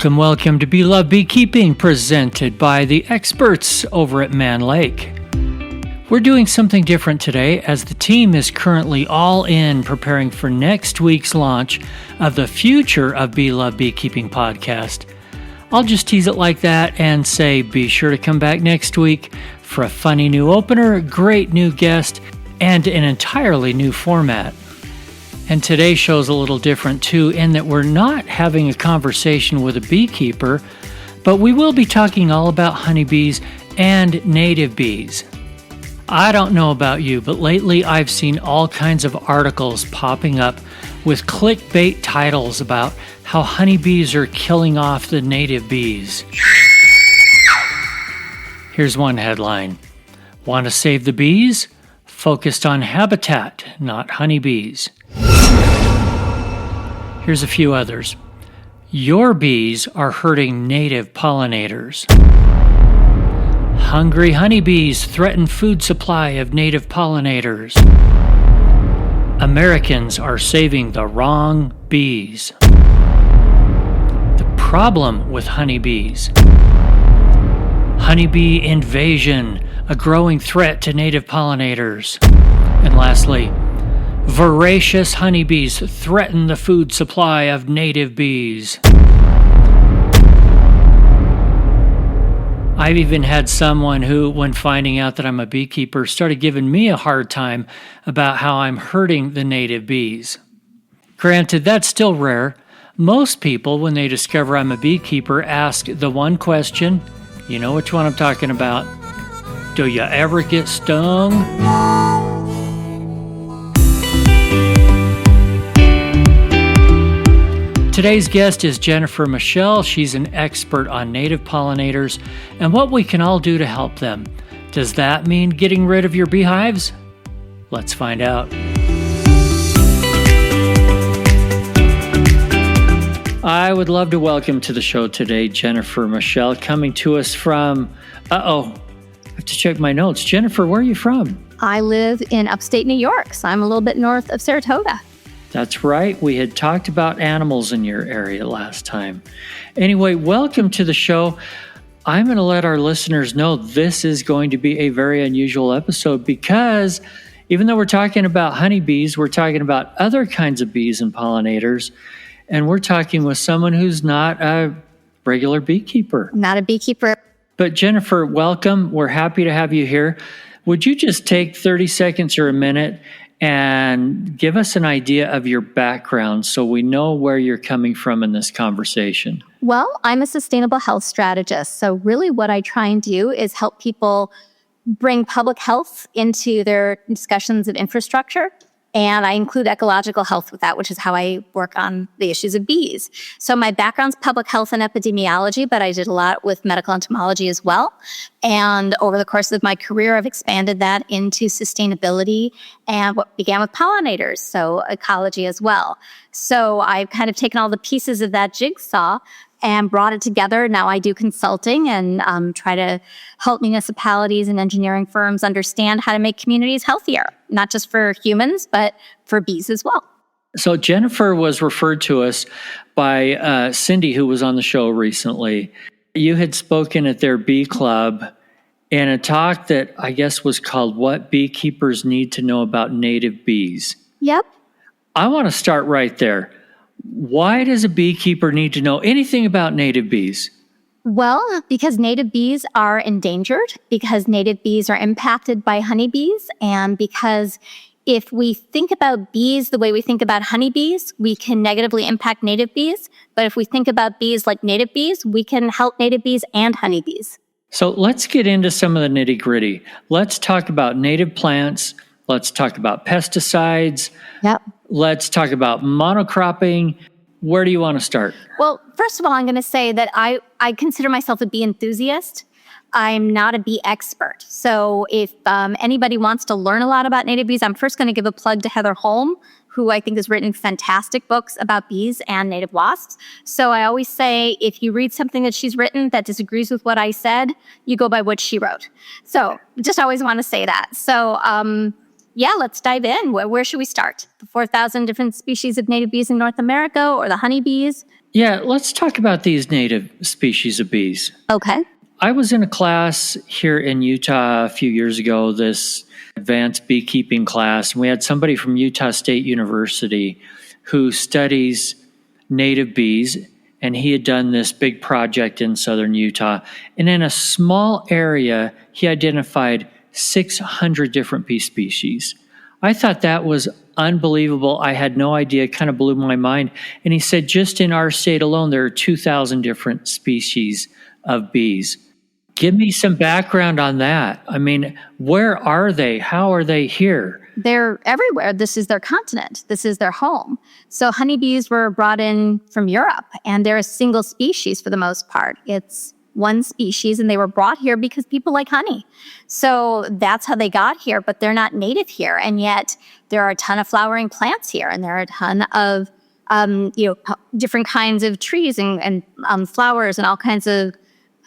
Welcome to Bee Love Beekeeping, presented by the experts over at Mann Lake. We're doing something different today as the team is currently all in preparing for next week's launch of the Future of Bee Love Beekeeping podcast. I'll just tease it like that and say be sure to come back next week for a funny new opener, great new guest, and an entirely new format. And today's show's a little different too, in that we're not having a conversation with a beekeeper, but we will be talking all about honeybees and native bees. I don't know about you, but lately I've seen all kinds of articles popping up with clickbait titles about how honeybees are killing off the native bees. Here's one headline: Want to save the bees? Focused on habitat, not honeybees. Here's a few others. Your bees are hurting native pollinators. Hungry honeybees threaten food supply of native pollinators. Americans are saving the wrong bees. The problem with honeybees. Honeybee Invasion, a growing threat to native pollinators. And lastly, voracious honeybees threaten the food supply of native bees. I've even had someone who, when finding out that I'm a beekeeper, started giving me a hard time about how I'm hurting the native bees. Granted, that's still rare. Most people, when they discover I'm a beekeeper, ask the one question, you know which one I'm talking about: do you ever get stung? Today's guest is Jennifer Michelle. She's an expert on native pollinators and what we can all do to help them. Does that mean getting rid of your beehives? Let's find out. I would love to welcome to the show today Jennifer Michelle, coming to us from, I have to check my notes. Jennifer, where are you from? I live in upstate New York, so I'm a little bit north of Saratoga. That's right. We had talked about animals in your area last time. Anyway, welcome to the show. I'm going to let our listeners know this is going to be a very unusual episode because even though we're talking about honeybees, we're talking about other kinds of bees and pollinators, and we're talking with someone who's not a regular beekeeper. Not a beekeeper. But Jennifer, welcome. We're happy to have you here. Would you just take 30 seconds or a minute and give us an idea of your background so we know where you're coming from in this conversation? Well, I'm a sustainable health strategist. So really what I try and do is help people bring public health into their discussions of infrastructure. And I include ecological health with that, which is how I work on the issues of bees. So my background's public health and epidemiology, but I did a lot with medical entomology as well. And over the course of my career, I've expanded that into sustainability and what began with pollinators, so ecology as well. So I've kind of taken all the pieces of that jigsaw and brought it together. Now I do consulting and try to help municipalities and engineering firms understand how to make communities healthier, not just for humans, but for bees as well. So Jennifer was referred to us by Cindy, who was on the show recently. You had spoken at their bee club in a talk that I guess was called What Beekeepers Need to Know About Native Bees. Yep. I want to start right there. Why does a beekeeper need to know anything about native bees? Well, because native bees are endangered, because native bees are impacted by honeybees, and because if we think about bees the way we think about honeybees, we can negatively impact native bees. But if we think about bees like native bees, we can help native bees and honeybees. So let's get into some of the nitty-gritty. Let's talk about native plants. Let's talk about pesticides. Yep. Let's talk about monocropping. Where do you want to start? Well, first of all, I'm going to say that I consider myself a bee enthusiast. I'm not a bee expert. So if anybody wants to learn a lot about native bees, I'm first going to give a plug to Heather Holm, who I think has written fantastic books about bees and native wasps. So I always say, if you read something that she's written that disagrees with what I said, you go by what she wrote. So just always want to say that. So yeah, let's dive in. Where should we start? The 4,000 different species of native bees in North America or the honeybees? Yeah, let's talk about these native species of bees. Okay. I was in a class here in Utah a few years ago, this advanced beekeeping class, and we had somebody from Utah State University who studies native bees, and he had done this big project in southern Utah. And in a small area, he identified 600 different bee species. I thought that was unbelievable. I had no idea. It kind of blew my mind. And he said, just in our state alone, there are 2,000 different species of bees. Give me some background on that. I mean, where are they? How are they here? They're everywhere. This is their continent. This is their home. So honeybees were brought in from Europe, and they're a single species for the most part. It's one species, and they were brought here because people like honey. So that's how they got here, but they're not native here. And yet there are a ton of flowering plants here, and there are a ton of different kinds of trees and flowers and all kinds of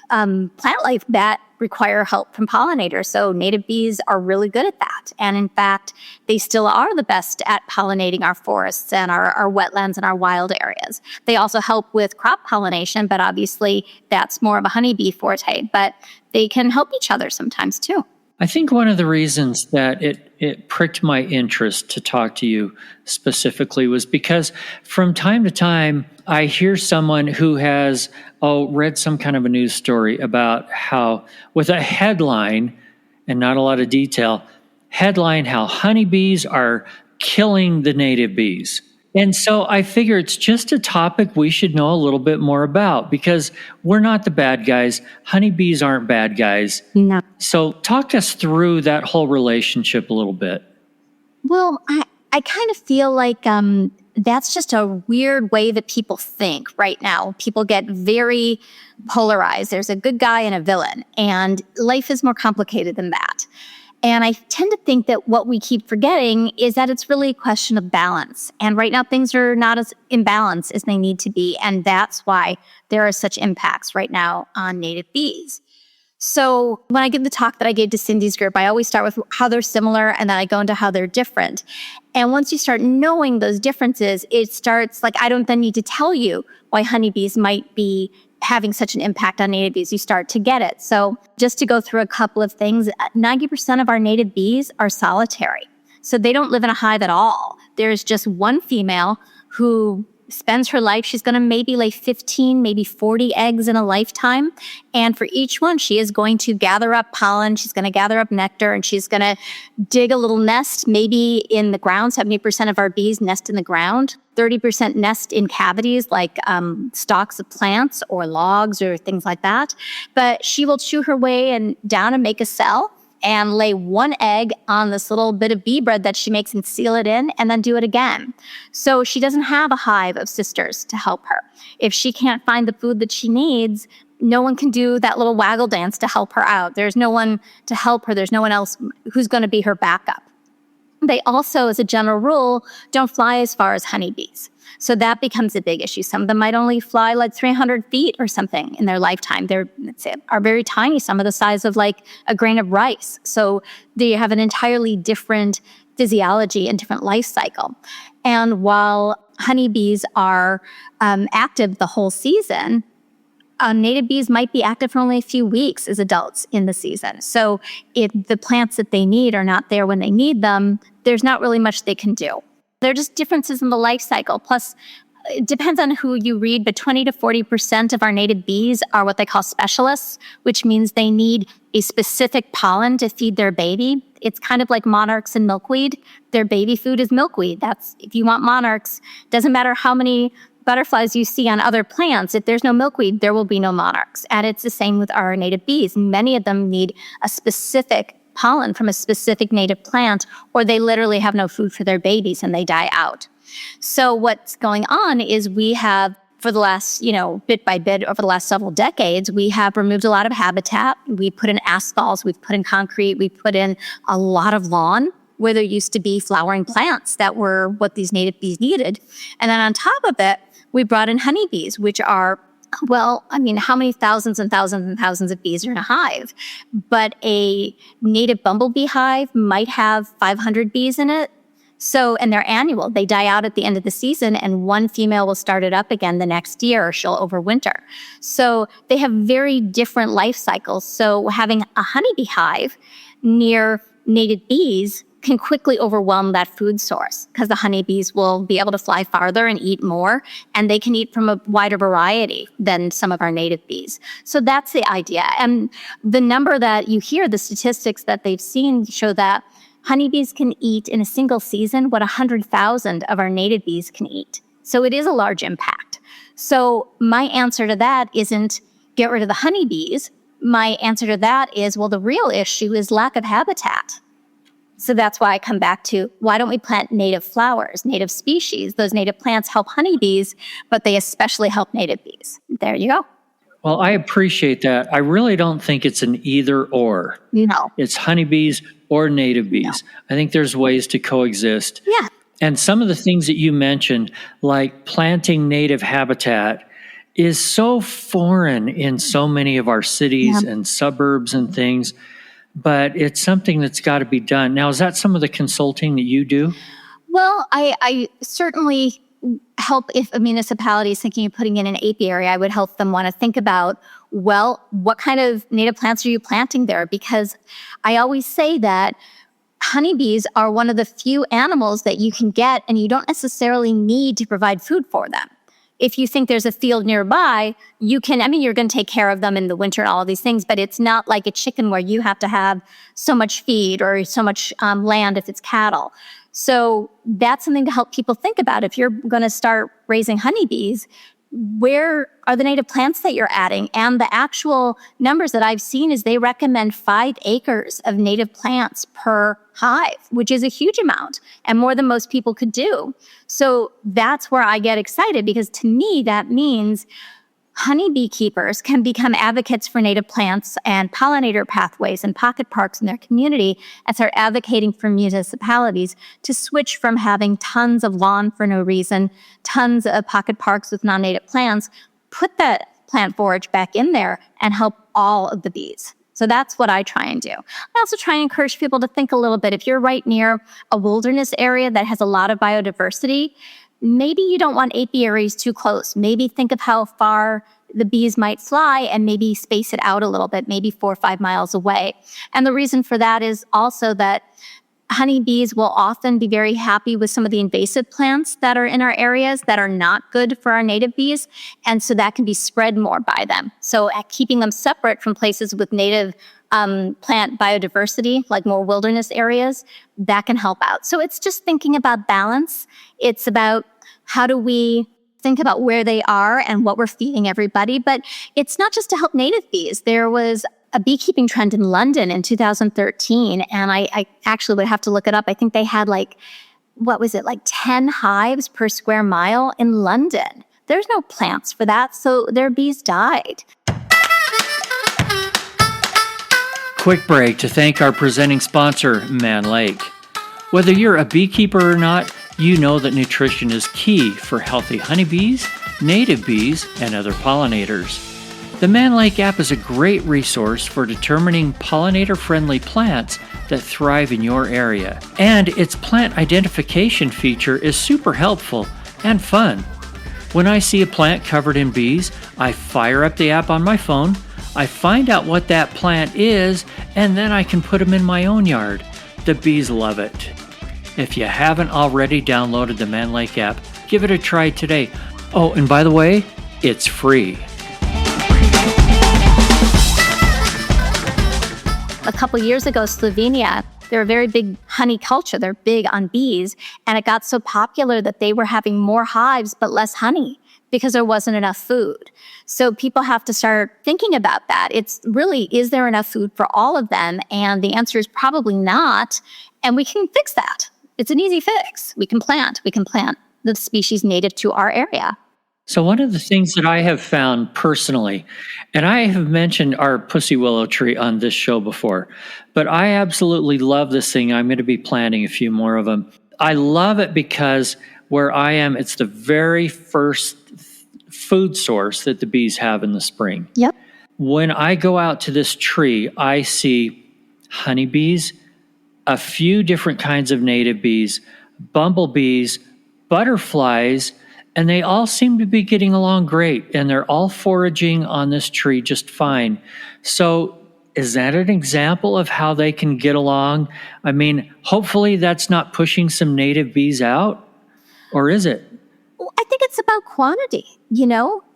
plant life that require help from pollinators. So native bees are really good at that. And in fact, they still are the best at pollinating our forests and our wetlands and our wild areas. They also help with crop pollination, but obviously that's more of a honeybee forte. But they can help each other sometimes too. I think one of the reasons that it pricked my interest to talk to you specifically was because from time to time, I hear someone who has read some kind of a news story about how, with a headline and not a lot of detail, how honeybees are killing the native bees. And so I figure it's just a topic we should know a little bit more about because we're not the bad guys. Honeybees aren't bad guys. No. So talk us through that whole relationship a little bit. Well, I kind of feel like that's just a weird way that people think right now. People get very polarized. There's a good guy and a villain, and life is more complicated than that. And I tend to think that what we keep forgetting is that it's really a question of balance. And right now, things are not as in balance as they need to be. And that's why there are such impacts right now on native bees. So when I give the talk that I gave to Cindy's group, I always start with how they're similar, and then I go into how they're different. And once you start knowing those differences, it starts like, I don't then need to tell you why honeybees might be having such an impact on native bees. You start to get it. So just to go through a couple of things, 90% of our native bees are solitary. So they don't live in a hive at all. There's just one female who spends her life, she's going to maybe lay 15, maybe 40 eggs in a lifetime. And for each one, she is going to gather up pollen, she's going to gather up nectar, and she's going to dig a little nest, maybe in the ground. 70% of our bees nest in the ground. 30% nest in cavities like stalks of plants or logs or things like that. But she will chew her way down and make a cell and lay one egg on this little bit of bee bread that she makes and seal it in and then do it again. So she doesn't have a hive of sisters to help her. If she can't find the food that she needs, no one can do that little waggle dance to help her out. There's no one to help her. There's no one else who's going to be her backup. They also, as a general rule, don't fly as far as honeybees. So that becomes a big issue. Some of them might only fly like 300 feet or something in their lifetime. They are very tiny, some of the size of like a grain of rice. So they have an entirely different physiology and different life cycle. And while honeybees are active the whole season, native bees might be active for only a few weeks as adults in the season. So if the plants that they need are not there when they need them, there's not really much they can do. There are just differences in the life cycle. Plus, it depends on who you read, but 20 to 40% of our native bees are what they call specialists, which means they need a specific pollen to feed their baby. It's kind of like monarchs and milkweed. Their baby food is milkweed. That's, if you want monarchs, doesn't matter how many butterflies you see on other plants, if there's no milkweed, there will be no monarchs. And it's the same with our native bees. Many of them need a specific pollen from a specific native plant, or they literally have no food for their babies and they die out. So what's going on is we have, for the last, bit by bit over the last several decades, we have removed a lot of habitat. We put in asphalts, we've put in concrete, we put in a lot of lawn where there used to be flowering plants that were what these native bees needed. And then on top of it, we brought in honeybees, which are Well, I mean, how many thousands and thousands and thousands of bees are in a hive? But a native bumblebee hive might have 500 bees in it. So, and they're annual. They die out at the end of the season, and one female will start it up again the next year, or she'll overwinter. So they have very different life cycles. So having a honeybee hive near native bees can quickly overwhelm that food source, because the honeybees will be able to fly farther and eat more, and they can eat from a wider variety than some of our native bees. So that's the idea. And the number that you hear, the statistics that they've seen show that honeybees can eat in a single season what 100,000 of our native bees can eat. So it is a large impact. So my answer to that isn't get rid of the honeybees. My answer to that is, well, the real issue is lack of habitat. So that's why I come back to, why don't we plant native flowers, native species? Those native plants help honeybees, but they especially help native bees. There you go. Well, I appreciate that. I really don't think it's an either or. No. It's honeybees or native bees. No. I think there's ways to coexist. Yeah. And some of the things that you mentioned, like planting native habitat, is so foreign in so many of our cities and suburbs and things. But it's something that's got to be done. Now, is that some of the consulting that you do? Well, I certainly help if a municipality is thinking of putting in an apiary. I would help them want to think about, well, what kind of native plants are you planting there? Because I always say that honeybees are one of the few animals that you can get and you don't necessarily need to provide food for them. If you think there's a field nearby, you're going to take care of them in the winter and all of these things, but it's not like a chicken where you have to have so much feed or so much land if it's cattle. So that's something to help people think about. If you're going to start raising honeybees, where are the native plants that you're adding? And the actual numbers that I've seen is they recommend 5 acres of native plants per hive, which is a huge amount and more than most people could do. So that's where I get excited, because to me, that means honeybee keepers can become advocates for native plants and pollinator pathways and pocket parks in their community, and start advocating for municipalities to switch from having tons of lawn for no reason, tons of pocket parks with non-native plants, put that plant forage back in there and help all of the bees. So that's what I try and do. I also try and encourage people to think a little bit. If you're right near a wilderness area that has a lot of biodiversity, maybe you don't want apiaries too close. Maybe think of how far the bees might fly and maybe space it out a little bit, maybe 4 or 5 miles away. And the reason for that is also that honeybees will often be very happy with some of the invasive plants that are in our areas that are not good for our native bees. And so that can be spread more by them. So keeping them separate from places with native plant biodiversity, like more wilderness areas, that can help out. So it's just thinking about balance. It's about how do we think about where they are and what we're feeding everybody. But it's not just to help native bees. There was a beekeeping trend in London in 2013, and I actually would have to look it up. I think they had 10 hives per square mile in London. There's no plants for that, so their bees died. Quick break to thank our presenting sponsor, Mann Lake. Whether you're a beekeeper or not, you know that nutrition is key for healthy honeybees, native bees, and other pollinators. The Mann Lake app is a great resource for determining pollinator-friendly plants that thrive in your area. And its plant identification feature is super helpful and fun. When I see a plant covered in bees, I fire up the app on my phone, I find out what that plant is, and then I can put them in my own yard. The bees love it. If you haven't already downloaded the Mann Lake app, give it a try today. Oh, and by the way, it's free. A couple years ago, Slovenia, they're a very big honey culture. They're big on bees. And it got so popular that they were having more hives but less honey because there wasn't enough food. So people have to start thinking about that. It's really, is there enough food for all of them? And the answer is probably not. And we can fix that. It's an easy fix. We can plant the species native to our area. So one of the things that I have found personally, and I have mentioned our pussy willow tree on this show before, but I absolutely love this thing. I'm going to be planting a few more of them. I love it because where I am, it's the very first food source that the bees have in the spring. Yep. When I go out to this tree, I see honeybees, a few different kinds of native bees, bumblebees, butterflies, and they all seem to be getting along great, and they're all foraging on this tree just fine. So is that an example of how they can get along? I mean, hopefully that's not pushing some native bees out, or is it? Well, I think it's about quantity.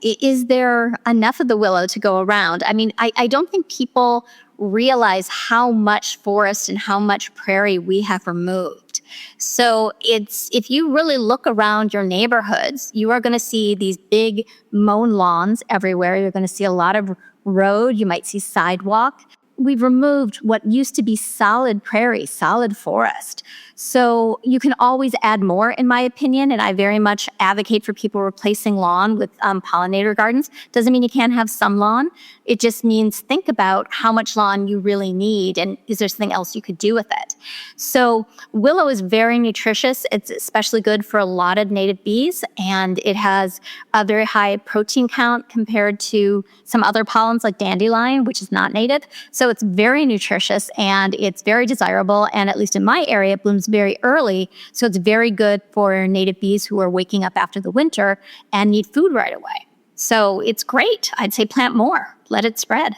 Is there enough of the willow to go around? I mean, I don't think people realize how much forest and how much prairie we have removed. So if you really look around your neighborhoods, you are going to see these big mown lawns everywhere. You're going to see a lot of road. You might see sidewalk. We've removed what used to be solid prairie, solid forest. So you can always add more, in my opinion, and I very much advocate for people replacing lawn with pollinator gardens. Doesn't mean you can't have some lawn. It just means think about how much lawn you really need, and is there something else you could do with it? So willow is very nutritious. It's especially good for a lot of native bees, and it has a very high protein count compared to some other pollens like dandelion, which is not native. So it's very nutritious and it's very desirable. And at least in my area, it blooms very early. So it's very good for native bees who are waking up after the winter and need food right away. So it's great. I'd say plant more, let it spread.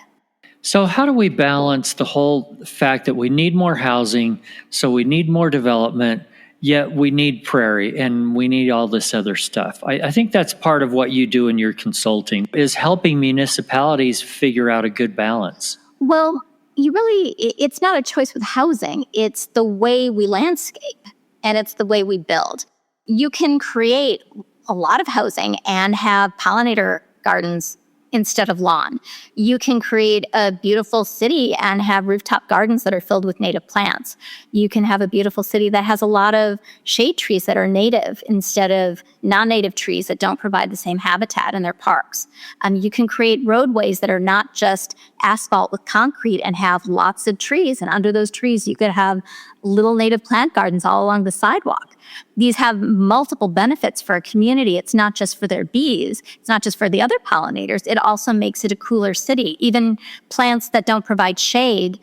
So how do we balance the whole fact that we need more housing, so we need more development, yet we need prairie and we need all this other stuff? I think that's part of what you do in your consulting, is helping municipalities figure out a good balance. Well, it's not a choice with housing. It's the way we landscape and it's the way we build. You can create a lot of housing and have pollinator gardens instead of lawn. You can create a beautiful city and have rooftop gardens that are filled with native plants. You can have a beautiful city that has a lot of shade trees that are native instead of non-native trees that don't provide the same habitat in their parks. You can create roadways that are not just asphalt with concrete and have lots of trees. And under those trees, you could have little native plant gardens all along the sidewalk. These have multiple benefits for a community. It's not just for their bees. It's not just for the other pollinators. It also makes it a cooler city. Even plants that don't provide shade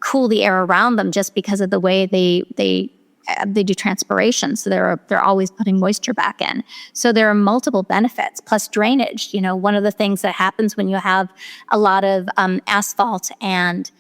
cool the air around them just because of the way they do transpiration. So they're always putting moisture back in. So there are multiple benefits, plus drainage. One of the things that happens when you have a lot of asphalt and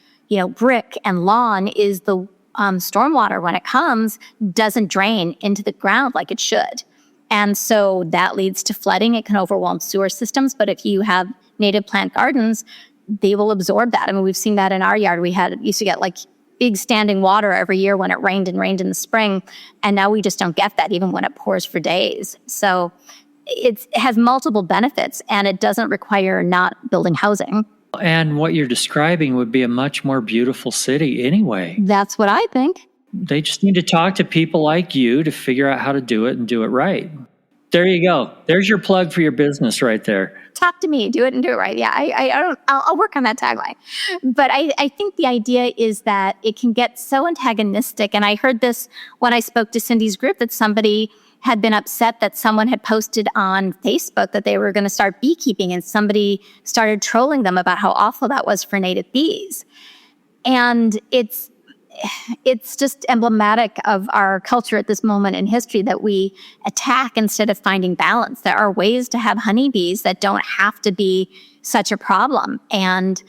brick and lawn is the stormwater, when it comes, doesn't drain into the ground like it should. And so that leads to flooding. It can overwhelm sewer systems. But if you have native plant gardens, they will absorb that. I mean, we've seen that in our yard. Used to get like big standing water every year when it rained in the spring. And now we just don't get that even when it pours for days. So it has multiple benefits and it doesn't require not building housing. And what you're describing would be a much more beautiful city anyway. That's what I think. They just need to talk to people like you to figure out how to do it and do it right. There you go. There's your plug for your business right there. Talk to me, do it and do it right. Yeah, I'll work on that tagline. But I think the idea is that it can get so antagonistic. And I heard this when I spoke to Cindy's group, that somebody had been upset that someone had posted on Facebook that they were going to start beekeeping, and somebody started trolling them about how awful that was for native bees. And it's just emblematic of our culture at this moment in history that we attack instead of finding balance. There are ways to have honeybees that don't have to be such a problem. And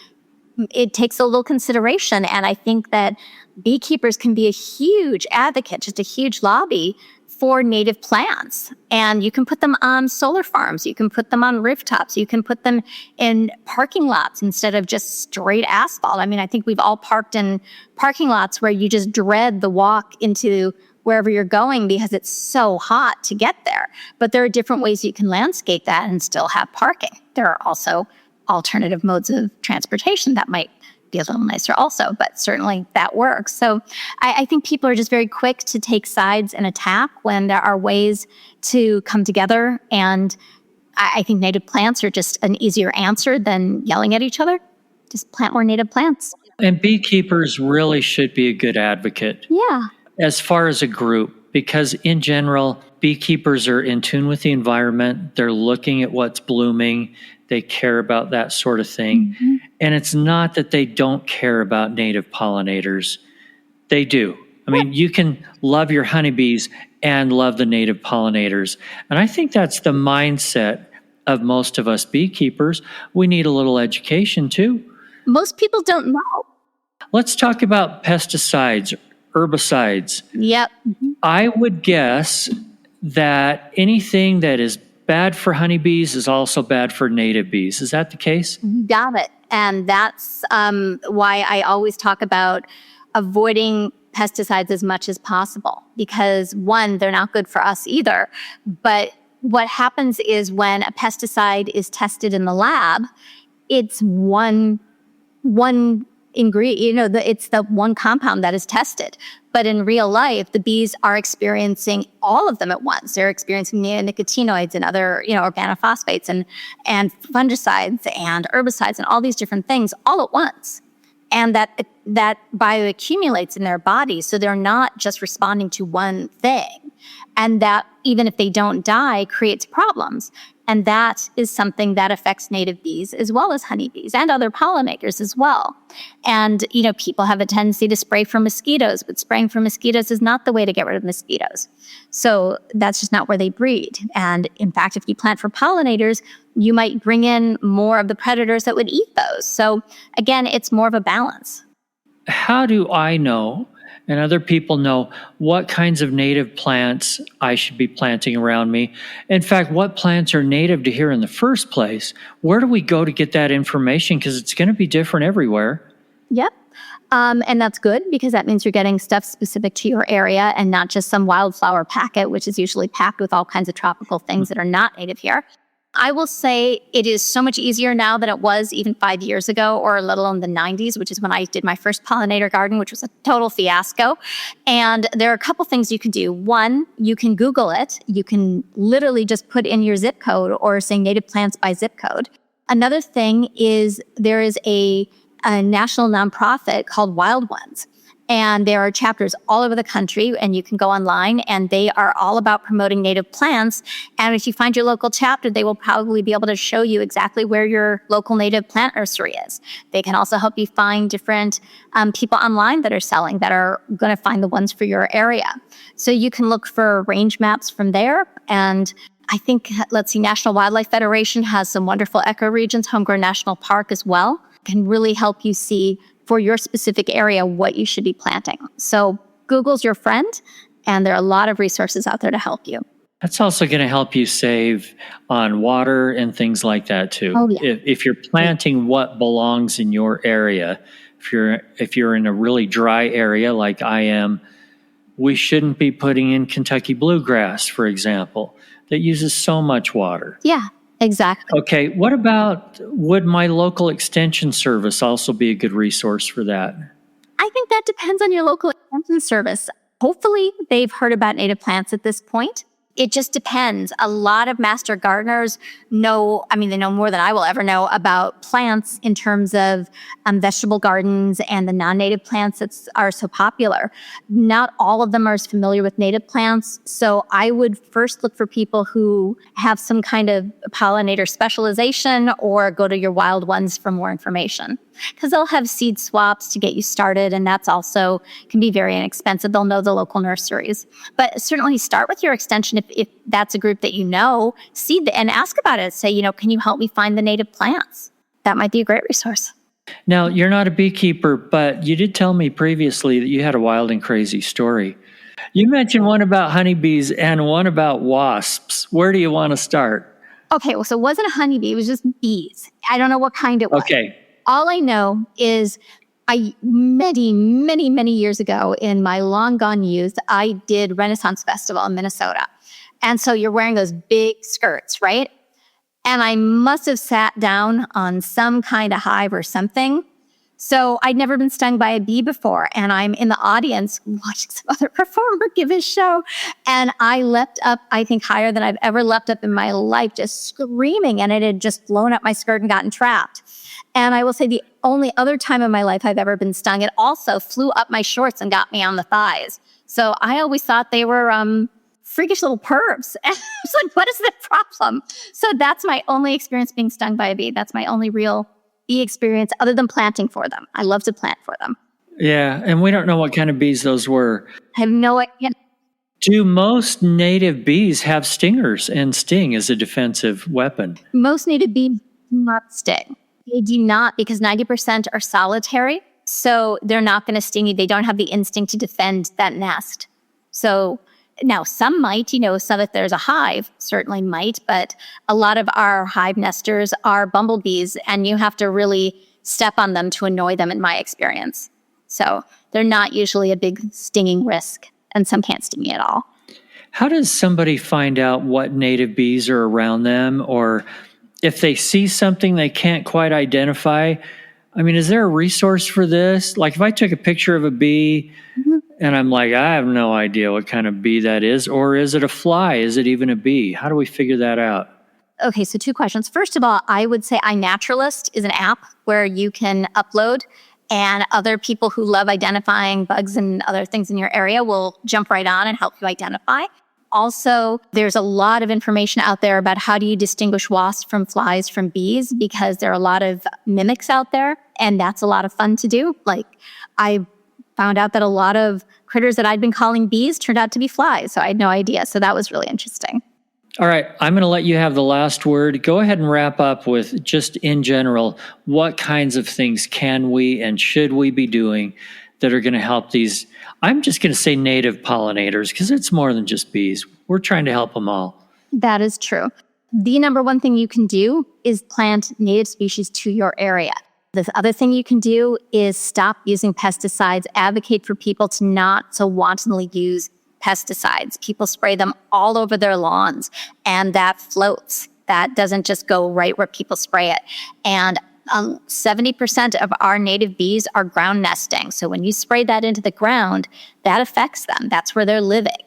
it takes a little consideration. And I think that beekeepers can be a huge advocate, just a huge lobby for native plants. And you can put them on solar farms. You can put them on rooftops. You can put them in parking lots instead of just straight asphalt. I mean, I think we've all parked in parking lots where you just dread the walk into wherever you're going because it's so hot to get there. But there are different ways you can landscape that and still have parking. There are also alternative modes of transportation that might be a little nicer also, but certainly that works. So I think people are just very quick to take sides and attack when there are ways to come together. And I think native plants are just an easier answer than yelling at each other. Just plant more native plants. And beekeepers really should be a good advocate. Yeah. As far as a group, because in general, beekeepers are in tune with the environment. They're looking at what's blooming. They care about that sort of thing. Mm-hmm. And it's not that they don't care about native pollinators. They do. I mean, you can love your honeybees and love the native pollinators. And I think that's the mindset of most of us beekeepers. We need a little education too. Most people don't know. Let's talk about pesticides, herbicides. Yep. I would guess that anything that is bad for honeybees is also bad for native bees. Is that the case? Got it. And that's why I always talk about avoiding pesticides as much as possible, because one, they're not good for us either. But what happens is when a pesticide is tested in the lab, it's one ingredient, it's the one compound that is tested. But in real life, the bees are experiencing all of them at once. They're experiencing neonicotinoids and other, organophosphates and fungicides and herbicides and all these different things all at once. And that bioaccumulates in their bodies. So they're not just responding to one thing. And that, even if they don't die, creates problems. And that is something that affects native bees as well as honeybees and other pollinators as well. And, people have a tendency to spray for mosquitoes, but spraying for mosquitoes is not the way to get rid of mosquitoes. So that's just not where they breed. And in fact, if you plant for pollinators, you might bring in more of the predators that would eat those. So again, it's more of a balance. How do I know, and other people know, what kinds of native plants I should be planting around me? In fact, what plants are native to here in the first place? Where do we go to get that information? Because it's going to be different everywhere. Yep. And that's good, because that means you're getting stuff specific to your area and not just some wildflower packet, which is usually packed with all kinds of tropical things that are not native here. I will say it is so much easier now than it was even 5 years ago, or let alone the 90s, which is when I did my first pollinator garden, which was a total fiasco. And there are a couple things you can do. One, you can Google it. You can literally just put in your zip code or say native plants by zip code. Another thing is there is a national nonprofit called Wild Ones. And there are chapters all over the country, and you can go online, and they are all about promoting native plants. And if you find your local chapter, they will probably be able to show you exactly where your local native plant nursery is. They can also help you find different people online that are selling, that are going to find the ones for your area. So you can look for range maps from there. And I think, National Wildlife Federation has some wonderful ecoregions. Homegrown National Park as well can really help you see for your specific area what you should be planting. So Google's your friend, and there are a lot of resources out there to help you. That's also going to help you save on water and things like that too. Oh, yeah. If you're planting what belongs in your area, if you're in a really dry area like I am, we shouldn't be putting in Kentucky bluegrass, for example, that uses so much water. Yeah. Exactly. Okay, what about, would my local extension service also be a good resource for that? I think that depends on your local extension service. Hopefully, they've heard about native plants at this point. It just depends. A lot of master gardeners know, they know more than I will ever know about plants in terms of vegetable gardens and the non-native plants that are so popular. Not all of them are as familiar with native plants. So I would first look for people who have some kind of pollinator specialization, or go to your Wild Ones for more information. Because they'll have seed swaps to get you started, and that's also can be very inexpensive. They'll know the local nurseries. But certainly start with your extension if that's a group that you know, and ask about it. Say, can you help me find the native plants? That might be a great resource. Now, you're not a beekeeper, but you did tell me previously that you had a wild and crazy story. You mentioned one about honeybees and one about wasps. Where do you want to start? Okay, well, so it wasn't a honeybee. It was just bees. I don't know what kind it was. Okay. All I know is many, many, many years ago in my long gone youth, I did Renaissance Festival in Minnesota. And so you're wearing those big skirts, right? And I must have sat down on some kind of hive or something. So I'd never been stung by a bee before. And I'm in the audience watching some other performer give his show. And I leapt up, I think higher than I've ever leapt up in my life, just screaming. And it had just blown up my skirt and gotten trapped. And I will say the only other time in my life I've ever been stung, it also flew up my shorts and got me on the thighs. So I always thought they were freakish little pervs. And I was like, what is the problem? So that's my only experience being stung by a bee. That's my only real bee experience other than planting for them. I love to plant for them. Yeah, and we don't know what kind of bees those were. I have no idea. Do most native bees have stingers and sting as a defensive weapon? Most native bees do not sting. They do not, because 90% are solitary. So they're not going to sting you. They don't have the instinct to defend that nest. So now some might, some if there's a hive, certainly might, but a lot of our hive nesters are bumblebees, and you have to really step on them to annoy them, in my experience. So they're not usually a big stinging risk, and some can't sting you at all. How does somebody find out what native bees are around them, or if they see something they can't quite identify? I mean, is there a resource for this? Like if I took a picture of a bee and I'm like, I have no idea what kind of bee that is, or is it a fly? Is it even a bee? How do we figure that out? Okay, so 2 questions. First of all, I would say iNaturalist is an app where you can upload, and other people who love identifying bugs and other things in your area will jump right on and help you identify. Also, there's a lot of information out there about how do you distinguish wasps from flies from bees, because there are a lot of mimics out there, and that's a lot of fun to do. Like, I found out that a lot of critters that I'd been calling bees turned out to be flies, so I had no idea. So that was really interesting. All right, I'm going to let you have the last word. Go ahead and wrap up with, just in general, what kinds of things can we and should we be doing that are going to help these, I'm just going to say native pollinators, because it's more than just bees. We're trying to help them all. That is true. The number one thing you can do is plant native species to your area. The other thing you can do is stop using pesticides. Advocate for people to not so wantonly use pesticides. People spray them all over their lawns, and that floats. That doesn't just go right where people spray it. And 70% of our native bees are ground nesting. So when you spray that into the ground, that affects them. That's where they're living.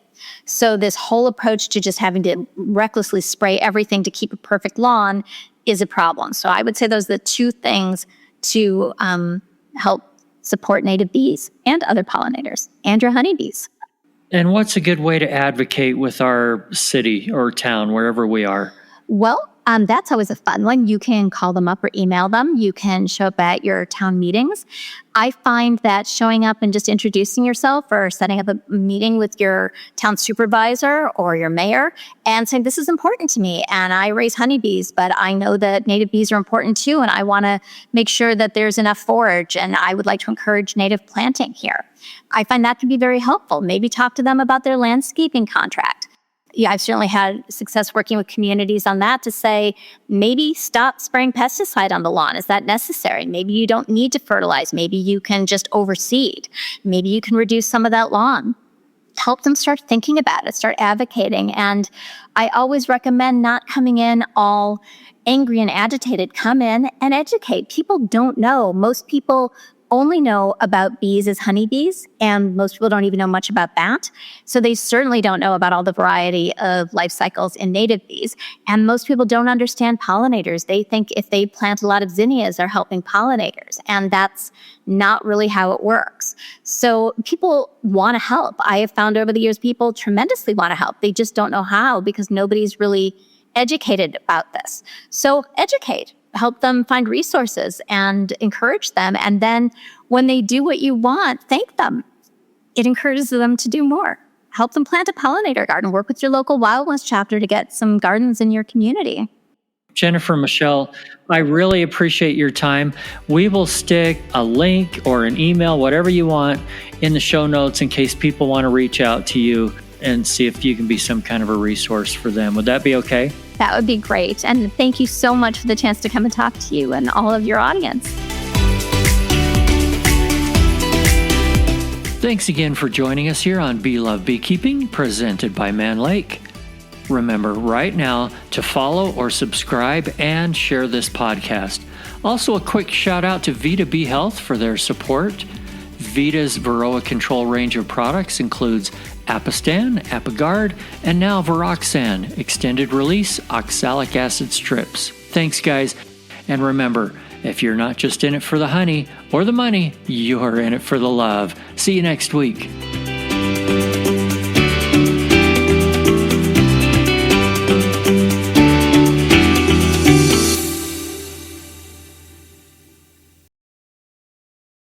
So this whole approach to just having to recklessly spray everything to keep a perfect lawn is a problem. So I would say those are the 2 things to help support native bees and other pollinators and your honeybees. And what's a good way to advocate with our city or town, wherever we are? Well, that's always a fun one. You can call them up or email them. You can show up at your town meetings. I find that showing up and just introducing yourself or setting up a meeting with your town supervisor or your mayor and saying, this is important to me, and I raise honeybees, but I know that native bees are important too, and I want to make sure that there's enough forage, and I would like to encourage native planting here. I find that can be very helpful. Maybe talk to them about their landscaping contract. Yeah, I've certainly had success working with communities on that to say, maybe stop spraying pesticide on the lawn. Is that necessary? Maybe you don't need to fertilize. Maybe you can just overseed. Maybe you can reduce some of that lawn. Help them start thinking about it, start advocating. And I always recommend not coming in all angry and agitated. Come in and educate. People don't know. Most people only know about bees as honeybees, and most people don't even know much about that. So they certainly don't know about all the variety of life cycles in native bees. And most people don't understand pollinators. They think if they plant a lot of zinnias, they're helping pollinators. And that's not really how it works. So people want to help. I have found over the years, people tremendously want to help. They just don't know how, because nobody's really educated about this. So educate. Help them find resources and encourage them. And then when they do what you want, thank them. It encourages them to do more. Help them plant a pollinator garden. Work with your local wildlife chapter to get some gardens in your community. Jennifer, Michelle, I really appreciate your time. We will stick a link or an email, whatever you want, in the show notes in case people want to reach out to you and see if you can be some kind of a resource for them. Would that be okay? That would be great. And thank you so much for the chance to come and talk to you and all of your audience. Thanks again for joining us here on Bee Love Beekeeping, presented by Mann Lake. Remember right now to follow or subscribe and share this podcast. Also, a quick shout out to Vita Bee Health for their support. Vita's Varroa control range of products includes Apistan, Apigard, and now Viroxan, extended release oxalic acid strips. Thanks, guys. And remember, if you're not just in it for the honey or the money, you're in it for the love. See you next week.